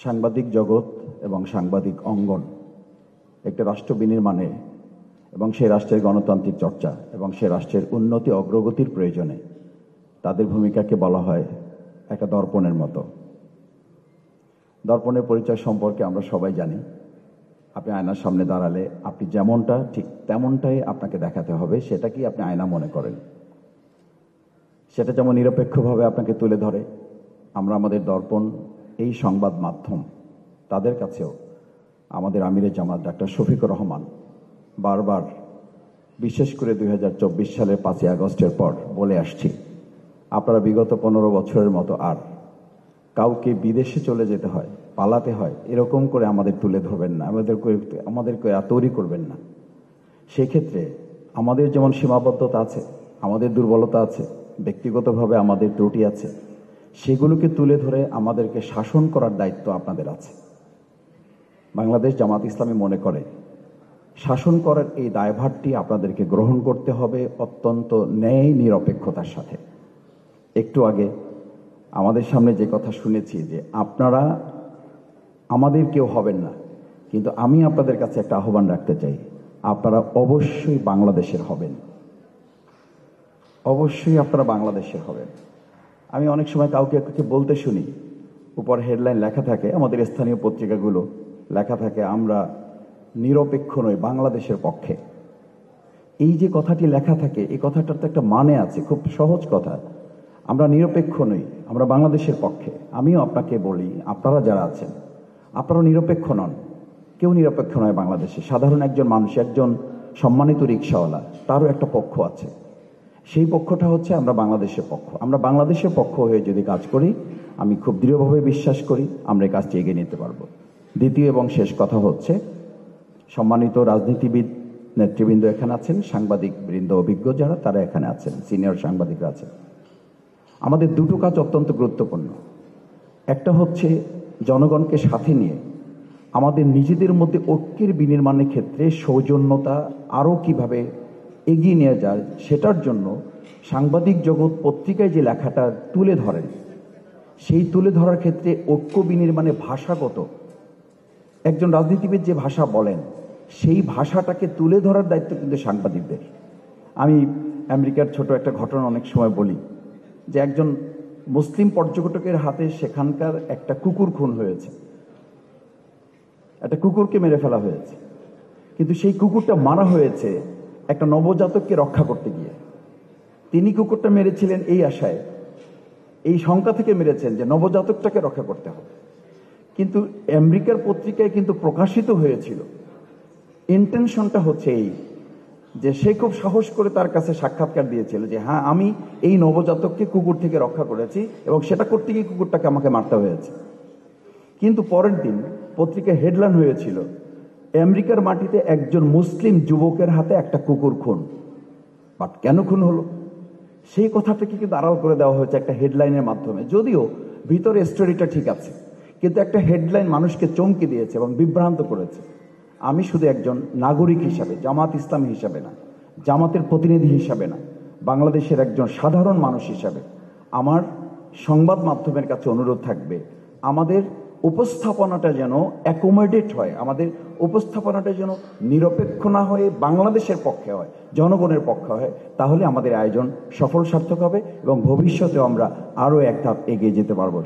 সাংবাদিক জগৎ এবং সাংবাদিক অঙ্গন একটি রাষ্ট্র বিনির্মাণে এবং সেই রাষ্ট্রের গণতান্ত্রিক চর্চা এবং সেই রাষ্ট্রের উন্নতি অগ্রগতির প্রয়োজনে তাদের ভূমিকাকে বলা হয় একটা দর্পণের মতো। দর্পণের পরিচয় সম্পর্কে আমরা সবাই জানি। আপনি আয়নার সামনে দাঁড়ালে আপনি যেমনটা ঠিক তেমনটাই আপনাকে দেখাতে হবে, সেটাকেই আপনি আয়না মনে করেন। সেটা যেমন নিরপেক্ষভাবে আপনাকে তুলে ধরে, আমরা আমাদের দর্পণ এই সংবাদ মাধ্যম তাদের কাছেও আমাদের আমিরে জামাত ডাক্তার শফিকুর রহমান বারবার, বিশেষ করে 2024 সালের 5ই আগস্টের পর বলে আসছি, আপনারা বিগত 15 বছরের মতো আর কাউকে বিদেশে চলে যেতে হয়, পালাতে হয়, এরকম করে আমাদের তুলে ধরবেন না, আমাদেরকে তৈরি করবেন না। সেক্ষেত্রে আমাদের যেমন সীমাবদ্ধতা আছে, আমাদের দুর্বলতা আছে, ব্যক্তিগতভাবে আমাদের ত্রুটি আছে, সেগুলোকে তুলে ধরে আমাদেরকে শাসন করার দায়িত্ব আপনাদের আছে। বাংলাদেশ জামাত ইসলামী মনে করে শাসন করার এই দায়ভারটি আপনাদেরকে গ্রহণ করতে হবে অত্যন্ত ন্যায় নিরপেক্ষতার সাথে। একটু আগে আমাদের সামনে যে কথা শুনেছি যে আপনারা আমাদের কেউ হবেন না, কিন্তু আমি আপনাদের কাছে একটা আহ্বান রাখতে চাই, আপনারা অবশ্যই বাংলাদেশের হবেন, অবশ্যই আপনারা বাংলাদেশের হবেন। আমি অনেক সময় কাউকে বলতে শুনি, উপর হেডলাইন লেখা থাকে, আমাদের স্থানীয় পত্রিকাগুলো লেখা থাকে, আমরা নিরপেক্ষ নই, বাংলাদেশের পক্ষে। এই যে কথাটি লেখা থাকে, এই কথাটার তো একটা মানে আছে, খুব সহজ কথা। আমরা নিরপেক্ষ নই, আমরা বাংলাদেশের পক্ষে। আমিও আপনাকে বলি, আপনারা যারা আছেন আপনারা নিরপেক্ষ নন, কেউ নিরপেক্ষ নয় বাংলাদেশে। সাধারণ একজন মানুষ, একজন সম্মানিত রিকশাওয়ালা, তারও একটা পক্ষ আছে, সেই পক্ষটা হচ্ছে আমরা বাংলাদেশের পক্ষ। আমরা বাংলাদেশের পক্ষ হয়ে যদি কাজ করি, আমি খুব দৃঢ়ভাবে বিশ্বাস করি আমরা এই কাজটি এগিয়ে নিতে পারবো। দ্বিতীয় এবং শেষ কথা হচ্ছে, সম্মানিত রাজনীতিবিদ নেতৃবৃন্দ এখানে আছেন, সাংবাদিক বৃন্দ অভিজ্ঞ যারা, তারা এখানে আছেন, সিনিয়র সাংবাদিকরা আছেন। আমাদের দুটো কাজ অত্যন্ত গুরুত্বপূর্ণ। একটা হচ্ছে জনগণকে সাথে নিয়ে আমাদের নিজেদের মধ্যে ঐক্যের বিনির্মাণের ক্ষেত্রে সৌজন্যতা আরও কিভাবে এগিয়ে নিয়ে যায়, সেটার জন্য সাংবাদিক জগৎ পত্রিকায় যে লেখাটা তুলে ধরেন, সেই তুলে ধরার ক্ষেত্রে ঐক্য বিনির্মাণে ভাষাগত একজন রাজনীতিবিদ যে ভাষা বলেন, সেই ভাষাটাকে তুলে ধরার দায়িত্ব কিন্তু সাংবাদিকদের। আমি আমেরিকার ছোট একটা ঘটনা অনেক সময় বলি যে একজন মুসলিম পর্যটকের হাতে সেখানকার একটা কুকুর খুন হয়েছে, একটা কুকুরকে মেরে ফেলা হয়েছে, কিন্তু সেই কুকুরটা মারা হয়েছে একটা নবজাতককে রক্ষা করতে গিয়ে। তিনি কুকুরটা মেরেছিলেন এই আশায়, এই শঙ্কা থেকে মেরেছেন যে নবজাতকটাকে রক্ষা করতে হবে। কিন্তু আমেরিকার পত্রিকায় কিন্তু প্রকাশিত হয়েছিল, ইন্টেনশনটা হচ্ছে এই যে সে খুব সাহস করে তার কাছে সাক্ষাৎকার দিয়েছিল যে হ্যাঁ, আমি এই নবজাতককে কুকুর থেকে রক্ষা করেছি এবং সেটা করতে গিয়ে কুকুরটাকে আমাকে মারতে হয়েছে। কিন্তু পরের দিন পত্রিকায় হেডলাইন হয়েছিল, আমেরিকার মাটিতে একজন মুসলিম যুবকের হাতে একটা কুকুর খুন। বাট কেন খুন হলো, সেই কথাটাকে কিন্তু আড়াল করে দেওয়া হয়েছে একটা হেডলাইনের মাধ্যমে। যদিও ভিতরে স্টোরিটা ঠিক আছে, কিন্তু একটা হেডলাইন মানুষকে চমকে দিয়েছে এবং বিভ্রান্ত করেছে। আমি শুধু একজন নাগরিক হিসাবে, জামাত ইসলামী হিসাবে না, জামাতের প্রতিনিধি হিসাবে না, বাংলাদেশের একজন সাধারণ মানুষ হিসাবে আমার সংবাদ মাধ্যমের কাছে অনুরোধ থাকবে, আমাদের উপস্থাপনাটা যেন অ্যাকোমোডেট হয়, আমাদের উপস্থাপনাটা যেন নিরপেক্ষ না হয়ে বাংলাদেশের পক্ষে হয়, জনগণের পক্ষে হয়। তাহলে আমাদের আয়োজন সফল সার্থক হবে এবং ভবিষ্যতেও আমরা আরও এক ধাপ এগিয়ে যেতে পারবো।